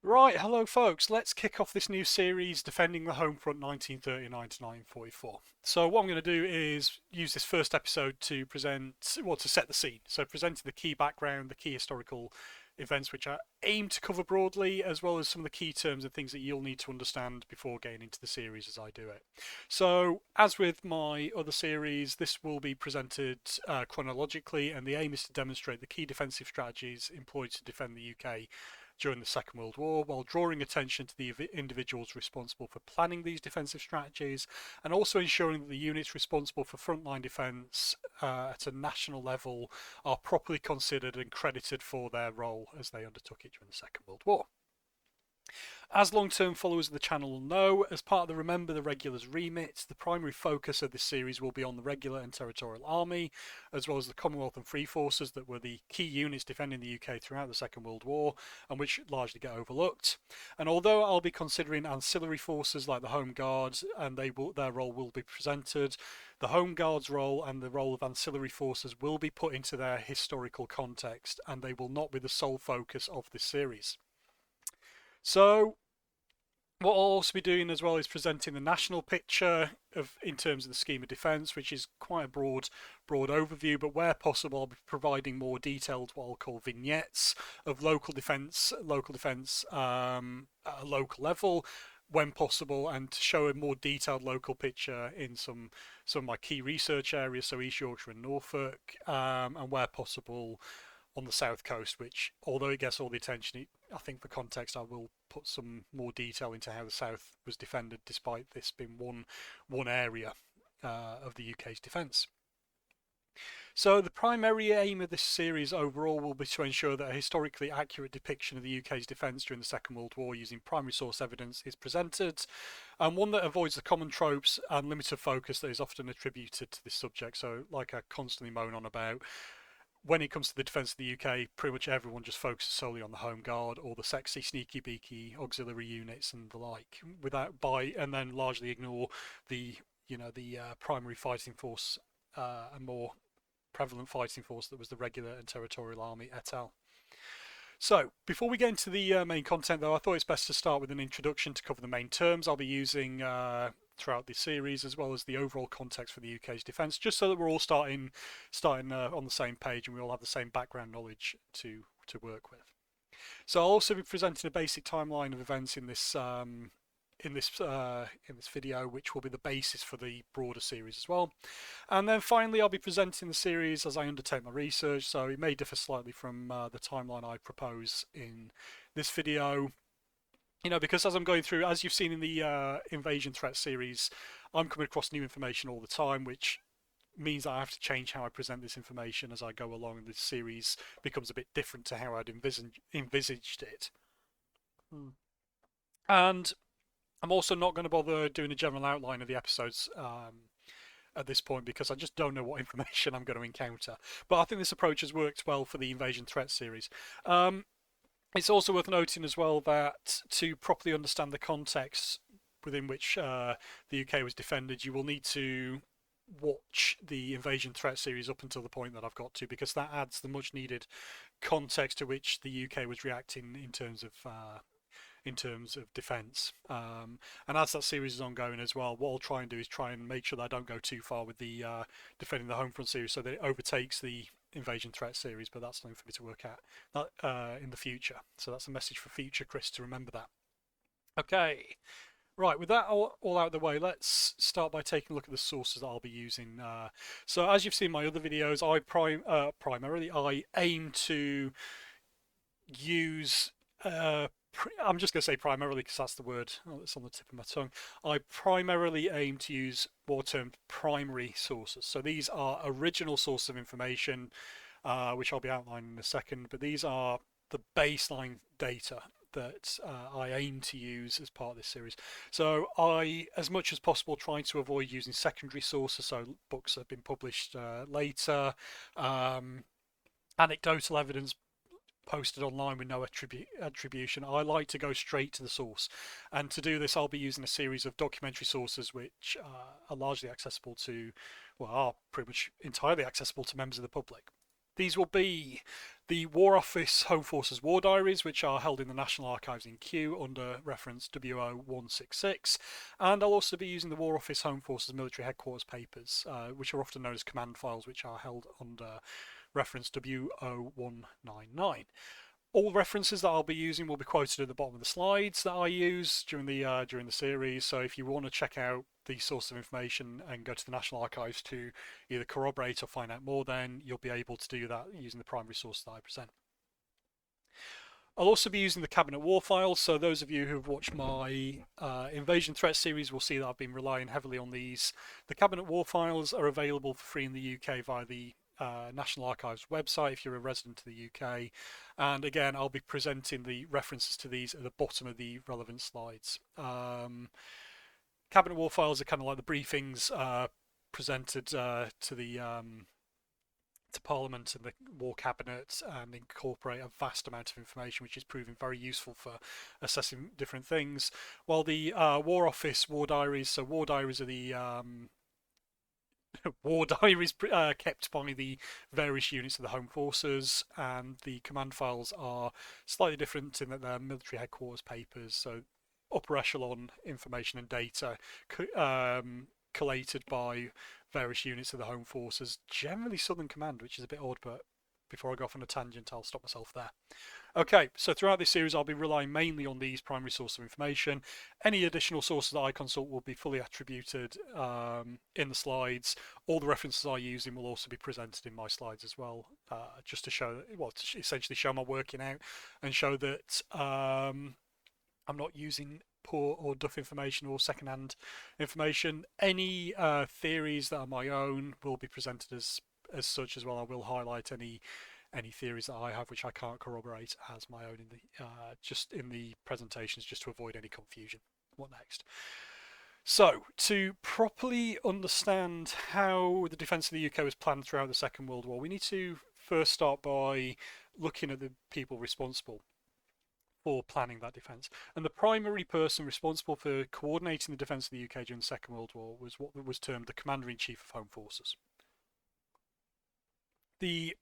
Right, hello folks. Let's kick off this new series, Defending the Home Front 1939 to 1944. So what I'm going to do is use this first episode to to set the scene. So presenting the key background, the key historical events which I aim to cover broadly, as well as some of the key terms and things that you'll need to understand before getting into the series as I do it. So as with my other series, this will be presented chronologically, and the aim is to demonstrate the key defensive strategies employed to defend the UK during the Second World War, while drawing attention to the individuals responsible for planning these defensive strategies, and also ensuring that the units responsible for frontline defence at a national level are properly considered and credited for their role as they undertook it during the Second World War. As long-term followers of the channel will know, as part of the Remember the Regulars remit, the primary focus of this series will be on the Regular and Territorial Army, as well as the Commonwealth and Free Forces that were the key units defending the UK throughout the Second World War, and which largely get overlooked. And although I'll be considering ancillary forces like the Home Guard, and their role will be presented, the Home Guard's role and the role of ancillary forces will be put into their historical context, and they will not be the sole focus of this series. So what I'll also be doing as well is presenting the national picture in terms of the scheme of defence, which is quite a broad overview, but where possible I'll be providing more detailed what I'll call vignettes of local defence at a local level when possible, and to show a more detailed local picture in some of my key research areas, so East Yorkshire and Norfolk, and where possible on the south coast, which, although it gets all the attention, I think for context I will put some more detail into how the south was defended, despite this being one area of the UK's defence. So the primary aim of this series overall will be to ensure that a historically accurate depiction of the UK's defence during the Second World War using primary source evidence is presented, and one that avoids the common tropes and limited focus that is often attributed to this subject. So, like I constantly moan on about, when it comes to the defence of the UK, pretty much everyone just focuses solely on the Home Guard or the sexy, sneaky, beaky auxiliary units and the like, and then largely ignore the primary fighting force and more prevalent fighting force that was the Regular and Territorial Army et al. So, before we get into the main content, though, I thought it's best to start with an introduction to cover the main terms I'll be using throughout the series, as well as the overall context for the UK's defence, just so that we're all starting on the same page and we all have the same background knowledge to work with. So I'll also be presenting a basic timeline of events in this video, which will be the basis for the broader series as well. And then finally, I'll be presenting the series as I undertake my research, so it may differ slightly from the timeline I propose in this video. Because as I'm going through, as you've seen in the Invasion Threat series, I'm coming across new information all the time, which means I have to change how I present this information as I go along, and this series becomes a bit different to how I'd envisaged it. And I'm also not going to bother doing a general outline of the episodes at this point, because I just don't know what information I'm going to encounter. But I think this approach has worked well for the Invasion Threat series. It's also worth noting as well that to properly understand the context within which the UK was defended, you will need to watch the Invasion Threat series up until the point that I've got to, because that adds the much needed context to which the UK was reacting in terms of defence. And as that series is ongoing as well, what I'll try and do is try and make sure that I don't go too far with the Defending the Home Front series, so that it overtakes the Invasion Threat series, but that's something for me to work out in the future. So that's a message for future Chris to remember that. Okay, right, with that all out of the way, let's start by taking a look at the sources that I'll be using. So as you've seen in my other videos, primarily I aim to use I'm just going to say primarily because that's the word that's on the tip of my tongue. I primarily aim to use what are termed primary sources. So these are original sources of information, which I'll be outlining in a second, but these are the baseline data that I aim to use as part of this series. So I, as much as possible, try to avoid using secondary sources, so books that have been published later, anecdotal evidence posted online with no attribution. I like to go straight to the source, and to do this I'll be using a series of documentary sources which are largely accessible to, well, are pretty much entirely accessible to members of the public. These will be the War Office Home Forces War Diaries, which are held in the National Archives in Kew under reference WO166, and I'll also be using the War Office Home Forces Military Headquarters papers, which are often known as command files, which are held under reference WO199. All references that I'll be using will be quoted at the bottom of the slides that I use during the series. So if you want to check out the source of information and go to the National Archives to either corroborate or find out more, then you'll be able to do that using the primary source that I present. I'll also be using the Cabinet War Files, so those of you who've watched my Invasion Threat series will see that I've been relying heavily on these. The Cabinet War Files are available for free in the UK via the National Archives website if you're a resident of the UK, and again I'll be presenting the references to these at the bottom of the relevant slides. Cabinet War Files are kind of like the briefings presented to Parliament and the War Cabinet, and incorporate a vast amount of information, which is proving very useful for assessing different things. While the War Office War Diaries, so War Diaries are the war diaries kept by the various units of the Home Forces, and the command files are slightly different in that they're military headquarters papers, so upper echelon information and data collated by various units of the Home Forces, generally Southern Command, which is a bit odd, but before I go off on a tangent, I'll stop myself there. Okay, so throughout this series, I'll be relying mainly on these primary sources of information. Any additional sources that I consult will be fully attributed in the slides. All the references I use will also be presented in my slides as well, just to show, well, to essentially show my working out and show that I'm not using poor or duff information or secondhand information. Any theories that are my own will be presented as such as well. I will highlight any theories that I have which I can't corroborate as my own in the just in the presentations, just to avoid any confusion. What next? So, to properly understand how the defence of the UK was planned throughout the Second World War, we need to first start by looking at the people responsible for planning that defence. And the primary person responsible for coordinating the defence of the UK during the Second World War was what was termed the Commander-in-Chief of Home Forces. The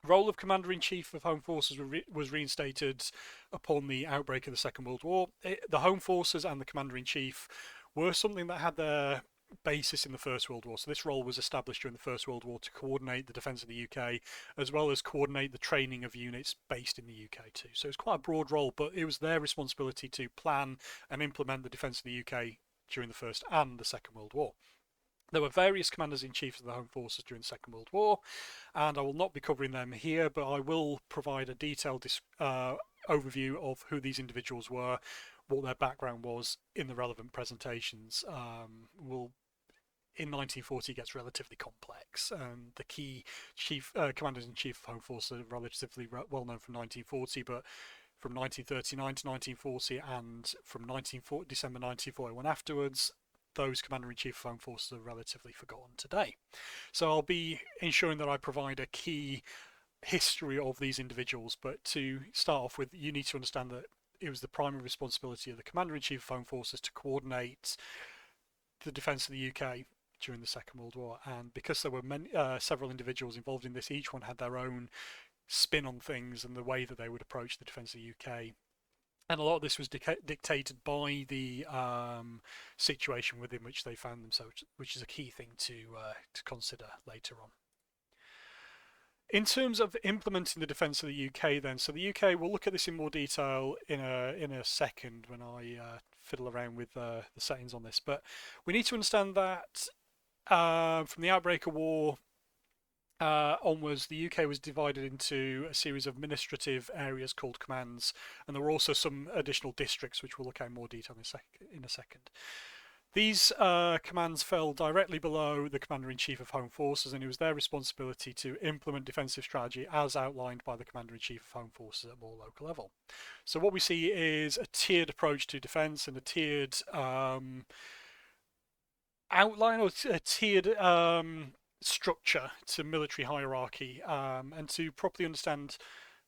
role of Commander-in-Chief of Home Forces was reinstated upon the outbreak of the Second World War. The Home Forces and the Commander-in-Chief were something that had their basis in the First World War. So this role was established during the First World War to coordinate the defence of the UK, as well as coordinate the training of units based in the UK too. So it's quite a broad role, but it was their responsibility to plan and implement the defence of the UK during the First and the Second World War. There were various commanders-in-chief of the Home Forces during the Second World War, and I will not be covering them here, but I will provide a detailed overview of who these individuals were, what their background was in the relevant presentations. In 1940 it gets relatively complex, and the key commanders-in-chief of Home Forces are relatively well known from 1940, but from 1939 to 1940 and from December 1941 afterwards, those Commander-in-Chief of Home Forces are relatively forgotten today. So I'll be ensuring that I provide a key history of these individuals, but to start off with, you need to understand that it was the primary responsibility of the Commander-in-Chief of Home Forces to coordinate the defence of the UK during the Second World War, and because there were several individuals involved in this, each one had their own spin on things and the way that they would approach the defence of the UK. And a lot of this was dictated by the situation within which they found themselves, which is a key thing to consider later on. In terms of implementing the defence of the UK then, so the UK, we'll look at this in more detail in a second when I fiddle around with the settings on this, but we need to understand that from the outbreak of war onwards, the UK was divided into a series of administrative areas called commands, and there were also some additional districts, which we'll look at in more detail in a second. These commands fell directly below the Commander-in-Chief of Home Forces, and it was their responsibility to implement defensive strategy as outlined by the Commander-in-Chief of Home Forces at more local level. So what we see is a tiered approach to defence and a tiered outline, or a tiered structure to military hierarchy, and to properly understand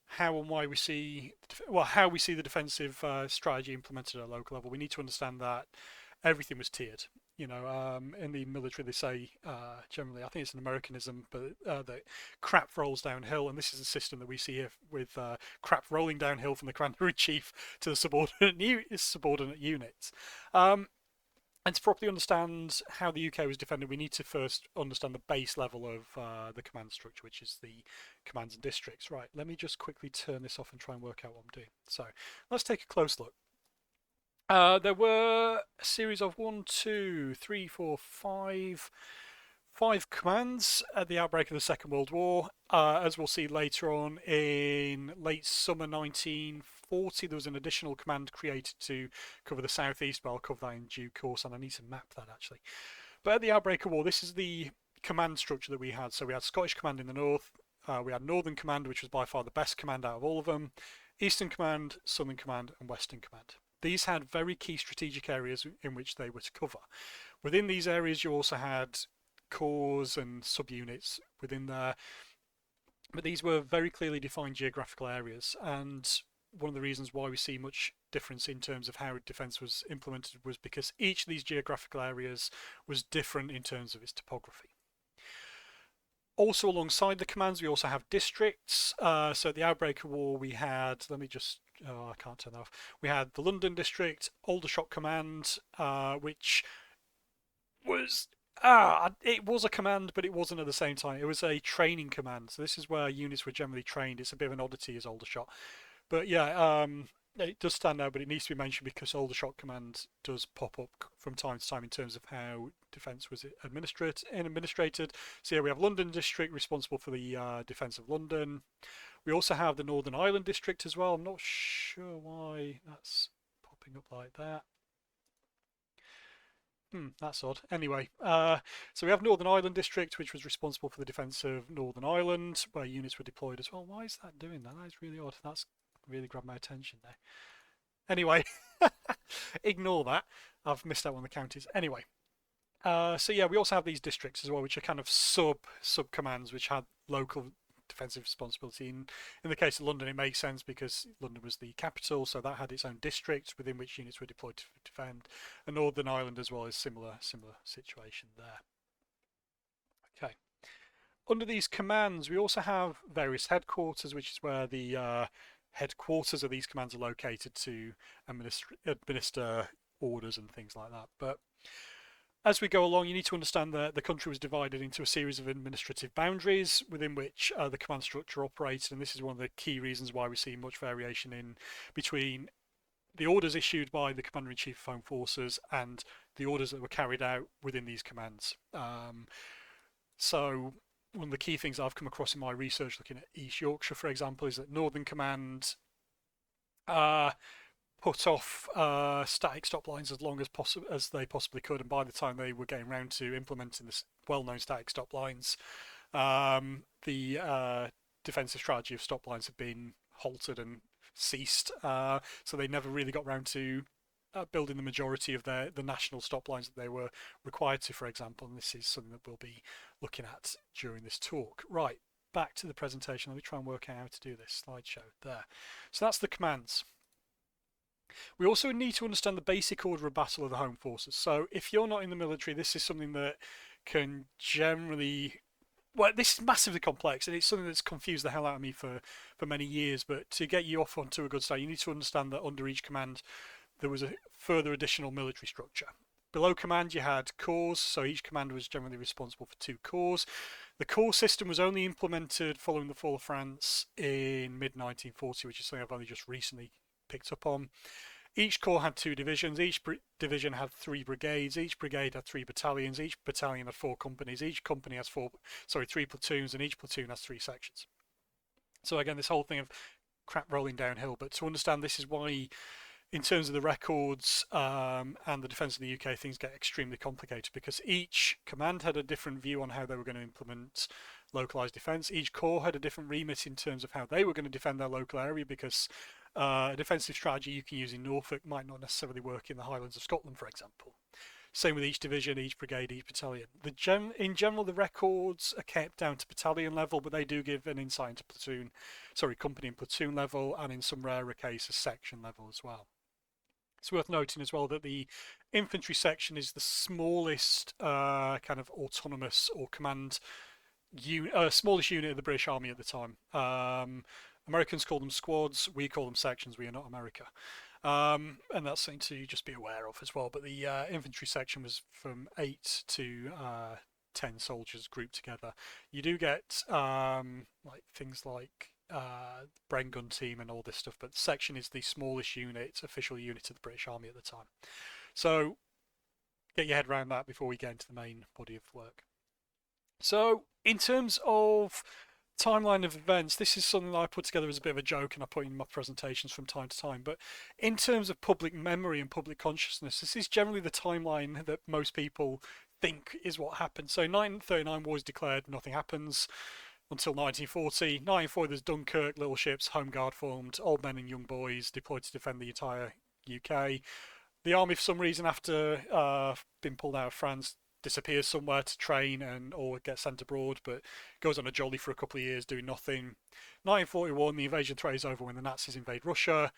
how and why we see, how we see the defensive strategy implemented at a local level, we need to understand that everything was tiered. In the military, they say generally, I think it's an Americanism, but that crap rolls downhill, and this is a system that we see here with crap rolling downhill from the commander-in-chief to the subordinate units. And to properly understand how the UK was defended, we need to first understand the base level of the command structure, which is the commands and districts. Right, let me just quickly turn this off and try and work out what I'm doing. So let's take a close look. There were a series of 5 commands at the outbreak of the Second World War. As we'll see later on, in late summer 1940, there was an additional command created to cover the southeast, but I'll cover that in due course, and I need to map that actually. But at the outbreak of war, this is the command structure that we had. So we had Scottish Command in the north, we had Northern Command, which was by far the best command out of all of them, Eastern Command, Southern Command, and Western Command. These had very key strategic areas in which they were to cover. Within these areas, you also had corps and subunits within there, but these were very clearly defined geographical areas, and one of the reasons why we see much difference in terms of how defence was implemented was because each of these geographical areas was different in terms of its topography. Also, alongside the commands, we also have districts. So at the outbreak of war, we had, I can't turn that off. We had the London District, Aldershot Command, which was it was a command, but it wasn't at the same time. It was a training command. So this is where units were generally trained. It's a bit of an oddity as Aldershot, but yeah, it does stand out. But it needs to be mentioned because Aldershot Command does pop up from time to time in terms of how defence was administrated. So yeah, we have London District responsible for the defence of London. We also have the Northern Ireland District as well. I'm not sure why that's popping up like that. That's odd. Anyway, so we have Northern Ireland District, which was responsible for the defence of Northern Ireland, where units were deployed as well. Why is that doing that? That is really odd. That's really grabbed my attention there. Anyway, ignore that. I've missed out on the counties. Anyway, so yeah, we also have these districts as well, which are kind of sub commands, which had local defensive responsibility. In the case of London, it makes sense because London was the capital, so that had its own district within which units were deployed to defend. And Northern Ireland as well is similar situation there. Okay. Under these commands, we also have various headquarters, which is where the headquarters of these commands are located to administer orders and things like that. But as we go along, you need to understand that the country was divided into a series of administrative boundaries within which the command structure operated, and this is one of the key reasons why we see much variation in between the orders issued by the Commander-in-Chief of Home Forces and the orders that were carried out within these commands. So one of the key things I've come across in my research looking at East Yorkshire, for example, is that Northern Command put off static stop lines as long as they possibly could, and by the time they were getting around to implementing this well-known static stop lines, the defensive strategy of stop lines had been halted and ceased, so they never really got around to building the majority of the national stop lines that they were required to, for example, and this is something that we'll be looking at during this talk. Right, back to the presentation. Let me try and work out how to do this slideshow there. So that's the commands. We also need to understand the basic order of battle of the Home Forces. So if you're not in the military, this is something that can generally... Well, this is massively complex, and it's something that's confused the hell out of me for many years, but to get you off onto a good start, you need to understand that under each command there was a further additional military structure. Below command you had corps, so each command was generally responsible for 2 corps. The corps system was only implemented following the fall of France in mid-1940, which is something I've only just recently picked up on. Each corps had 2 divisions, each division had 3 brigades, each brigade had 3 battalions, each battalion had 4 companies, each company has 3 platoons, and each platoon has 3 sections. So again, this whole thing of crap rolling downhill, but to understand this is why in terms of the records and the defence of the UK, things get extremely complicated because each command had a different view on how they were going to implement localised defence. Each corps had a different remit in terms of how they were going to defend their local area because a defensive strategy you can use in Norfolk might not necessarily work in the Highlands of Scotland, for example. Same with each division, each brigade, each battalion. In general, the records are kept down to battalion level, but they do give an insight into company and platoon level, and in some rarer cases, section level as well. It's worth noting as well that the infantry section is the smallest kind of autonomous or command smallest unit of the British Army at the time. Americans call them squads, we call them sections. We are not America. And that's something to just be aware of as well. But the infantry section was from 8 to 10 soldiers grouped together. You do get like things like Bren gun team and all this stuff, but the section is the smallest unit, official unit of the British Army at the time. So get your head around that before we get into the main body of work. So in terms of timeline of events, this is something that I put together as a bit of a joke and I put in my presentations from time to time. But in terms of public memory and public consciousness, this is generally the timeline that most people think is what happened. So 1939 war is declared, nothing happens until 1940. 1940 there's Dunkirk, little ships, home guard formed, old men and young boys deployed to defend the entire UK. The army, for some reason, after being pulled out of France, disappears somewhere to train and or get sent abroad, but goes on a jolly for a couple of years doing nothing. 1941, the invasion threat is over when the Nazis invade Russia.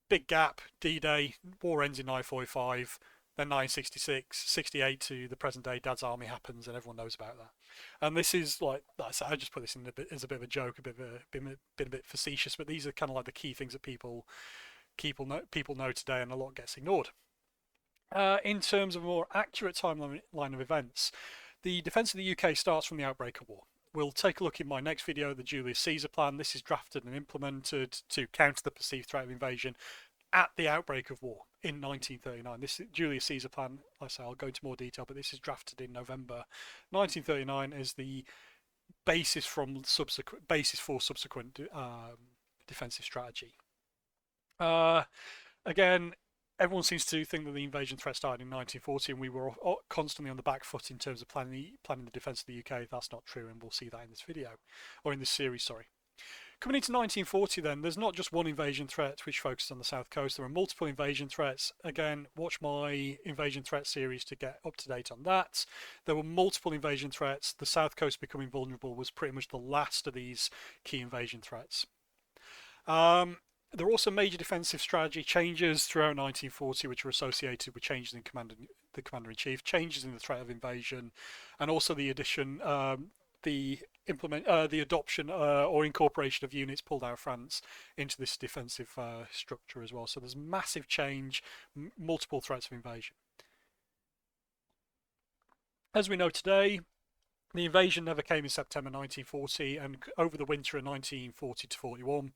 Big gap, D-Day, war ends in 1945. Then 1966, 68 to the present day, Dad's Army happens, and everyone knows about that. And this is like I just put this in as a bit of a joke, been a bit facetious, but these are kind of like the key things that people know today, and a lot gets ignored. In terms of a more accurate timeline of events, the defence of the UK starts from the outbreak of war. We'll take a look in my next video at the Julius Caesar plan. This is drafted and implemented to counter the perceived threat of invasion at the outbreak of war in 1939. This Julius Caesar plan, like I say, I'll go into more detail, but this is drafted in November 1939 as the basis for subsequent defensive strategy. Again, everyone seems to think that the invasion threat started in 1940 and we were constantly on the back foot in terms of planning the defence of the UK. That's not true, and we'll see that in this video, or in this series, sorry. Coming into 1940 then, there's not just one invasion threat which focuses on the south coast. There are multiple invasion threats. Again, watch my invasion threat series to get up to date on that. There were multiple invasion threats. The south coast becoming vulnerable was pretty much the last of these key invasion threats. There were also major defensive strategy changes throughout 1940 which were associated with changes in the Commander-in-Chief, changes in the threat of invasion, and also the addition, the adoption or incorporation of units pulled out of France into this defensive structure as well. So there's massive change, multiple threats of invasion. As we know today, the invasion never came in September 1940, and over the winter of 1940 to 41,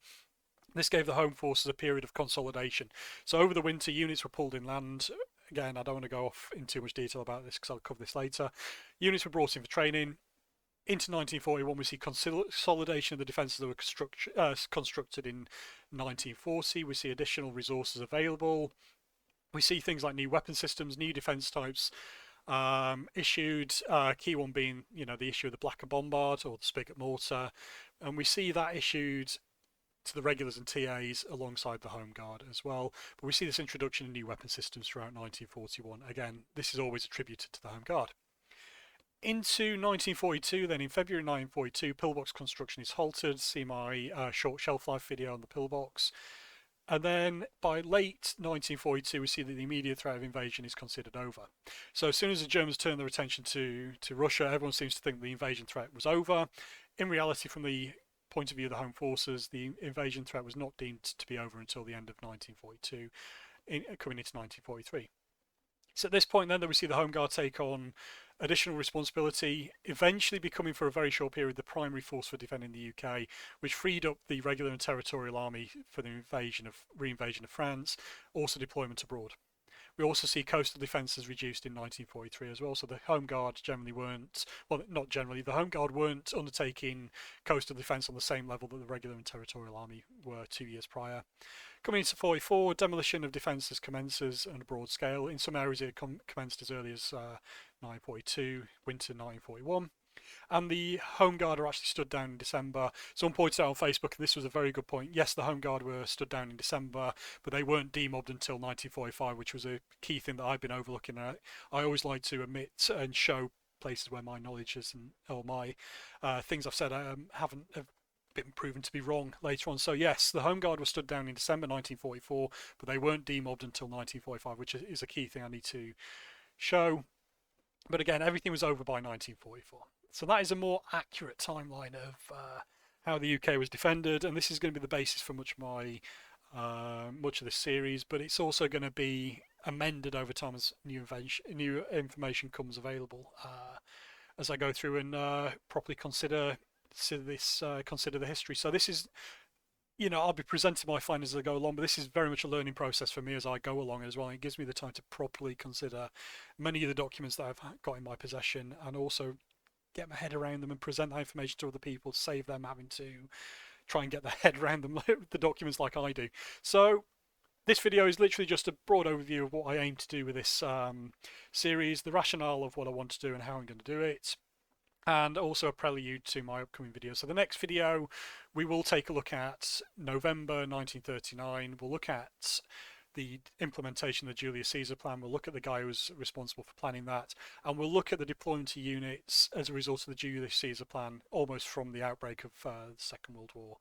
this gave the Home Forces a period of consolidation. So over the winter, units were pulled inland. Again, I don't want to go off in too much detail about this because I'll cover this later. Units were brought in for training. Into 1941, we see consolidation of the defences that were constructed in 1940. We see additional resources available. We see things like new weapon systems, new defence types issued. Key one being, the issue of the Blacker Bombard or the Spigot mortar, and we see that issued to the regulars and TAs alongside the Home Guard as well. But we see this introduction of new weapon systems throughout 1941. Again, this is always attributed to the Home Guard. Into 1942 then, in February 1942, pillbox construction is halted. See my short shelf life video on the pillbox. And then by late 1942, we see that the immediate threat of invasion is considered over. So as soon as the Germans turn their attention to Russia, everyone seems to think the invasion threat was over. In reality, from the point of view of the Home Forces, the invasion threat was not deemed to be over until the end of 1942, coming into 1943. So at this point then that we see the Home Guard take on additional responsibility, eventually becoming for a very short period the primary force for defending the UK, which freed up the regular and territorial army for the reinvasion of France, also deployment abroad. We also see coastal defences reduced in 1943 as well, so the Home Guard generally weren't, well, not generally, the Home Guard weren't undertaking coastal defence on the same level that the regular and territorial army were 2 years prior. Coming into 44, demolition of defences commences on a broad scale. In some areas it commenced as early as 1942, winter 1941. And the Home Guard are actually stood down in December. Someone pointed out on Facebook, and this was a very good point, yes, the Home Guard were stood down in December, but they weren't demobbed until 1945, which was a key thing that I've been overlooking. I always like to admit and show places where my knowledge is, or my things I've said have been proven to be wrong later on. So yes, the Home Guard was stood down in December 1944, but they weren't demobbed until 1945, which is a key thing I need to show. But again, everything was over by 1944. So that is a more accurate timeline of how the UK was defended, and this is going to be the basis for much of this series. But it's also going to be amended over time as new information comes available as I go through and properly consider the history. So this is, I'll be presenting my findings as I go along, but this is very much a learning process for me as I go along as well. It gives me the time to properly consider many of the documents that I've got in my possession, and also get my head around them and present that information to other people, save them having to try and get their head around them, the documents like I do. So this video is literally just a broad overview of what I aim to do with this series, the rationale of what I want to do and how I'm going to do it, and also a prelude to my upcoming video. So the next video, we will take a look at November 1939. We'll look at the implementation of the Julius Caesar plan. We'll look at the guy who was responsible for planning that, and we'll look at the deployment of units as a result of the Julius Caesar plan, almost from the outbreak of the Second World War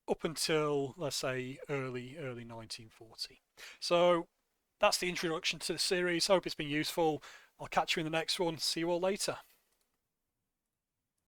up until, let's say, early 1940. So that's the introduction to the series. Hope it's been useful. I'll catch you in the next one. See you all later.